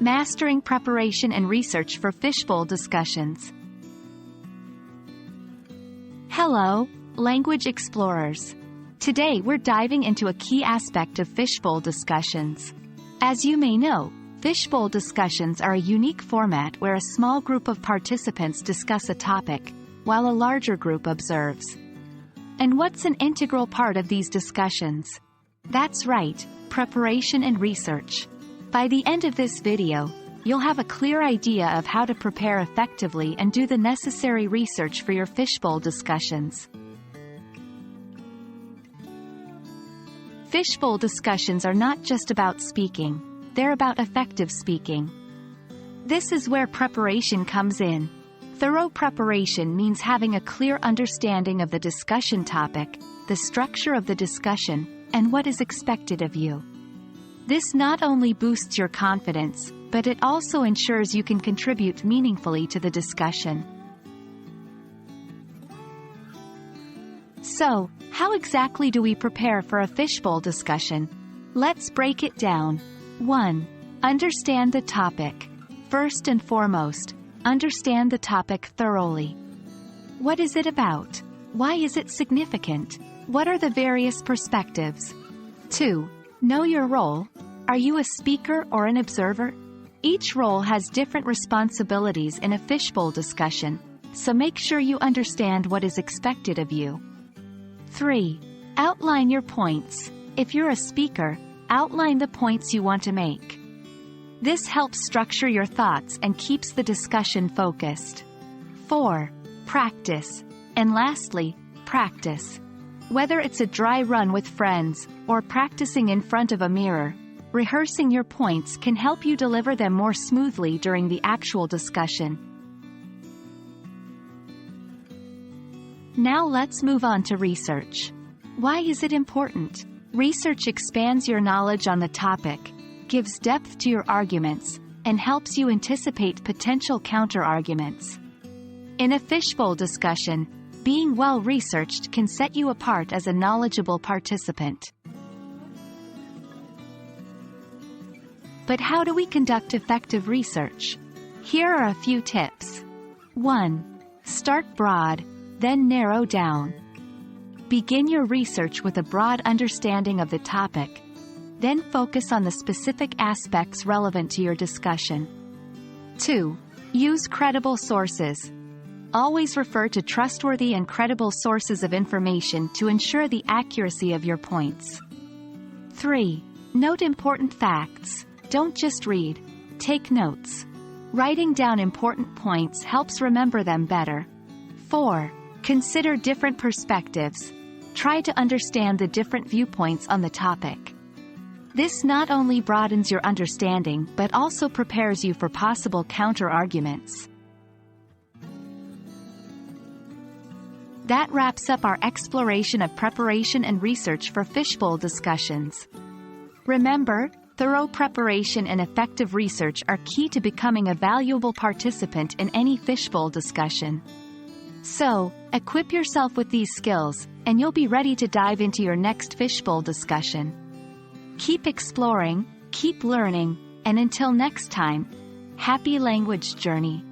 Mastering Preparation and Research for Fishbowl Discussions. Hello, language explorers. Today we're diving into a key aspect of Fishbowl Discussions. As you may know, Fishbowl Discussions are a unique format where a small group of participants discuss a topic, while a larger group observes. And what's an integral part of these discussions? That's right, preparation and research. By the end of this video, you'll have a clear idea of how to prepare effectively and do the necessary research for your Fishbowl Discussions. Fishbowl Discussions are not just about speaking, they're about effective speaking. This is where preparation comes in. Thorough preparation means having a clear understanding of the discussion topic, the structure of the discussion, and what is expected of you. This not only boosts your confidence, but it also ensures you can contribute meaningfully to the discussion. So, how exactly do we prepare for a fishbowl discussion? Let's break it down. 1. Understand the topic. First and foremost, understand the topic thoroughly. What is it about? Why is it significant? What are the various perspectives? 2. Know your role. Are you a speaker or an observer? Each role has different responsibilities in a fishbowl discussion, so make sure you understand what is expected of you. 3. Outline your points. If you're a speaker, outline the points you want to make. This helps structure your thoughts and keeps the discussion focused. 4. Practice. And lastly, practice. Whether it's a dry run with friends, or practicing in front of a mirror, rehearsing your points can help you deliver them more smoothly during the actual discussion. Now let's move on to research. Why is it important? Research expands your knowledge on the topic, gives depth to your arguments, and helps you anticipate potential counter-arguments. In a fishbowl discussion, being well-researched can set you apart as a knowledgeable participant. But how do we conduct effective research? Here are a few tips. 1. Start broad, then narrow down. Begin your research with a broad understanding of the topic, then focus on the specific aspects relevant to your discussion. 2. Use credible sources. Always refer to trustworthy and credible sources of information to ensure the accuracy of your points. 3. Note important facts. Don't just read. Take notes. Writing down important points helps remember them better. 4. Consider different perspectives. Try to understand the different viewpoints on the topic. This not only broadens your understanding but also prepares you for possible counter-arguments. That wraps up our exploration of preparation and research for fishbowl discussions. Remember, thorough preparation and effective research are key to becoming a valuable participant in any fishbowl discussion. So, equip yourself with these skills, and you'll be ready to dive into your next fishbowl discussion. Keep exploring, keep learning, and until next time, happy language journey.